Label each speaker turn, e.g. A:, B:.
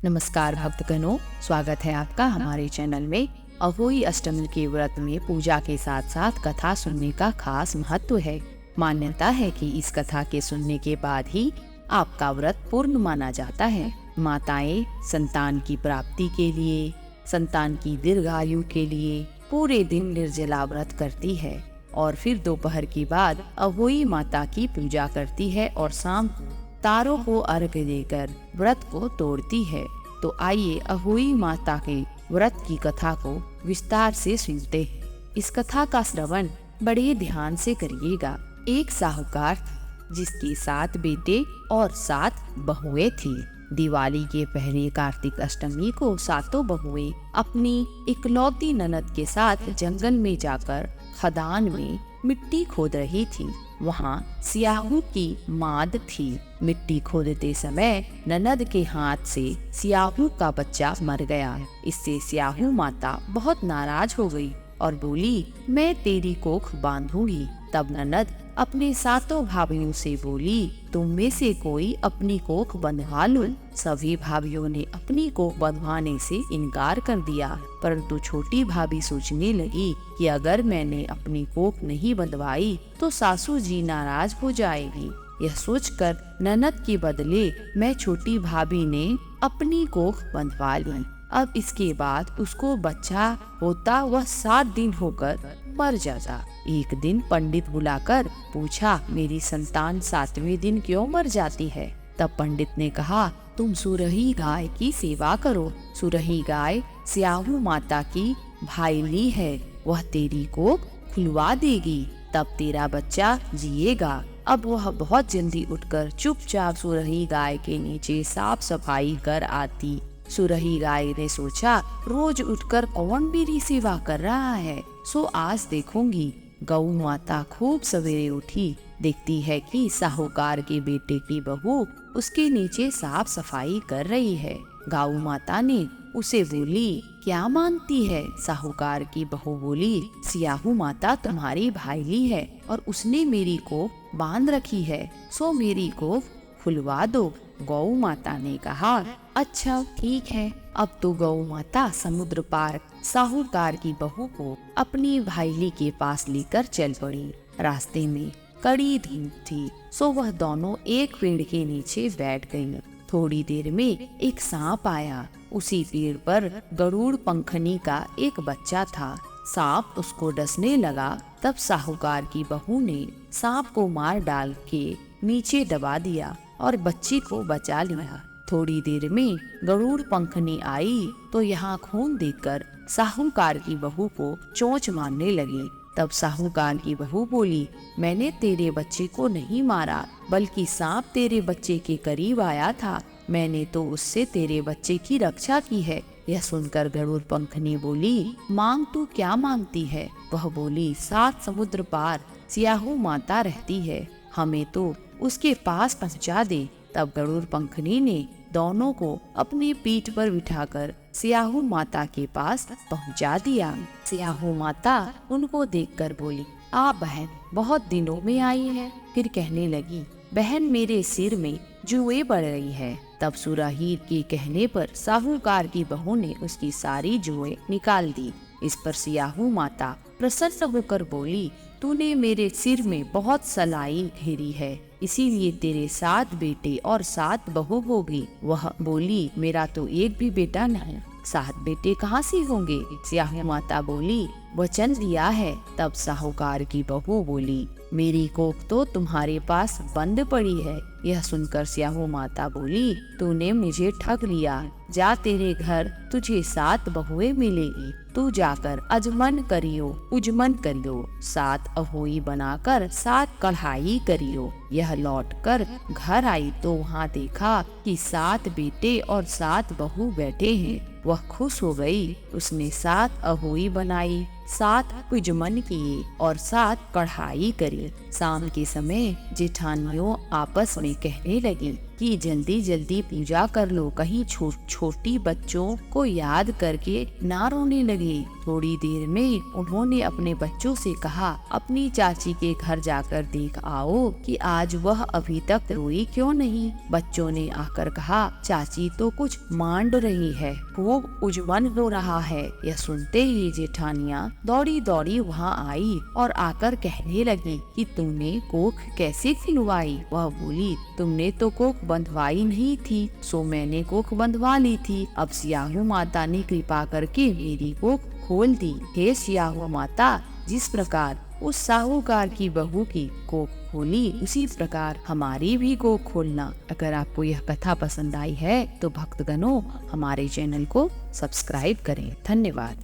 A: नमस्कार भक्तगणों, स्वागत है आपका हमारे चैनल में। अहोई अष्टमी के व्रत में पूजा के साथ साथ कथा सुनने का खास महत्व है। मान्यता है कि इस कथा के सुनने के बाद ही आपका व्रत पूर्ण माना जाता है। माताएं संतान की प्राप्ति के लिए, संतान की दीर्घायु के लिए पूरे दिन निर्जला व्रत करती है और फिर दोपहर के बाद अहोई माता की पूजा करती है और शाम को तारों को अर्घ्य देकर व्रत को तोड़ती है। तो आइए अहोई माता के व्रत की कथा को विस्तार से सुनते हैं। इस कथा का श्रवण बड़े ध्यान से करिएगा। एक साहूकार था जिसके 7 बेटे और 7 बहुएं थी। दिवाली के पहले कार्तिक अष्टमी को सातों बहुएं अपनी इकलौती ननद के साथ जंगल में जाकर खदान में मिट्टी खोद रही थी। वहाँ सियाहू की माद थी। मिट्टी खोदते समय ननद के हाथ से सियाहू का बच्चा मर गया। इससे सियाहू माता बहुत नाराज हो गई और बोली, मैं तेरी कोख बांधूंगी। तब ननद अपने सातों भाभीओं से बोली, तुम में से कोई अपनी कोख बंधवा लो। सभी भाभीओं ने अपनी कोख बंधवाने से इनकार कर दिया, परंतु छोटी भाभी सोचने लगी कि अगर मैंने अपनी कोख नहीं बंधवाई तो सासू जी नाराज हो जाएगी। यह सोचकर ननद के बदले मैं छोटी भाभी ने अपनी कोख बंधवा ली। अब इसके बाद उसको बच्चा होता वह 7 दिन होकर मर जाता। एक दिन पंडित बुलाकर पूछा, मेरी संतान 7वें दिन क्यों मर जाती है? तब पंडित ने कहा, तुम सुरही गाय की सेवा करो। सुरही गाय सियाहू माता की भाईली है, वह तेरी कोख खुलवा देगी, तब तेरा बच्चा जिएगा। अब वह बहुत जल्दी उठकर चुपचाप सुरही गाय के नीचे साफ सफाई कर आती। सुरही गाय ने सोचा, रोज उठकर कौन मेरी सेवा कर रहा है, सो आज देखूंगी। गौ माता खूब सवेरे उठी, देखती है कि साहूकार के बेटे की बहू उसके नीचे साफ सफाई कर रही है। गौ माता ने उसे बोली, क्या मांगती है? साहूकार की बहू बोली, सियाहू माता तुम्हारी भाईली है और उसने मेरी कोख बांध रखी है, सो मेरी कोख खुलवा दो। गौ माता ने कहा, अच्छा ठीक है। अब तो गौ माता समुद्र पार साहूकार की बहू को अपनी भाईली के पास लेकर चल पड़ी। रास्ते में कड़ी धूप थी, सो वह दोनों एक पेड़ के नीचे बैठ गईं। थोड़ी देर में एक सांप आया। उसी पेड़ पर गरुड़ पंखनी का एक बच्चा था। सांप उसको डसने लगा। तब साहूकार की बहू ने सांप को मार डाल के नीचे दबा दिया और बच्ची को बचा लिया। थोड़ी देर में गरुड़ पंखनी आई तो यहाँ खून देखकर साहूकार की बहू को चोंच मारने लगी। तब साहूकार की बहू बोली, मैंने तेरे बच्चे को नहीं मारा, बल्कि सांप तेरे बच्चे के करीब आया था। मैंने तो उससे तेरे बच्चे की रक्षा की है। यह सुनकर गरुड़ पंखनी बोली, मांग तू क्या मांगती है? वह बोली, 7 समुद्र पार सियाहू माता रहती है, हमें तो उसके पास पहुंचा दे। तब गरुड़ पंखनी ने दोनों को अपनी पीठ पर बिठाकर सियाहू माता के पास पहुंचा दिया। सियाहू माता उनको देखकर बोली, आप बहन बहुत दिनों में आई है। फिर कहने लगी, बहन मेरे सिर में जुएं पड़ रही है। तब सुराही के कहने पर साहूकार की बहू ने उसकी सारी जुएं निकाल दी। इस पर सियाहू माता प्रसन्न होकर बोली, तूने मेरे सिर में बहुत सलाई घेरी है, इसीलिए तेरे 7 बेटे और 7 बहू होगी। वह बोली, मेरा तो एक भी बेटा नहीं, 7 बेटे कहाँ से होंगे? सियाहू माता बोली, वचन दिया है। तब साहूकार की बहू बोली, मेरी कोख तो तुम्हारे पास बंद पड़ी है। यह सुनकर सियाहू माता बोली, तूने मुझे ठग लिया। जा, तेरे घर तुझे 7 बहुएं मिलेगी। तू जाकर उजमन करियो, 7 अहोई बनाकर 7 कढ़ाई करियो। यह लौटकर घर आई तो वहाँ देखा कि 7 बेटे और 7 बहू बैठे हैं। वह खुश हो गई। उसने 7 अहोई बनाई, 7 उजमन किए और 7 कढ़ाई करी। शाम के समय जेठानियों आपस में कहने लगी कि जल्दी जल्दी पूजा कर लो, कहीं छोटी बच्चों को याद करके ना रोने लगे। थोड़ी देर में उन्होंने अपने बच्चों से कहा, अपनी चाची के घर जाकर देख आओ कि आज वह अभी तक रोई क्यों नहीं। बच्चों ने आकर कहा, चाची तो कुछ मांड रही है, खूब उजमन हो रहा है। यह सुनते ही जेठानिया दौड़ी दौड़ी वहाँ आई और आकर कहने लगी कि तुमने कोख कैसे खुलवाई। वह बोली, तुमने तो कोख बंधवाई नहीं थी, सो मैंने कोख बंधवा ली थी। अब सियाहू माता ने कृपा करके मेरी कोख खोल दी। हे सियाहू माता, जिस प्रकार उस साहूकार की बहू की कोख खोली, उसी प्रकार हमारी भी कोख खोलना। अगर आपको यह कथा पसंद आई है तो भक्तगणों, हमारे चैनल को सब्सक्राइब करें। धन्यवाद।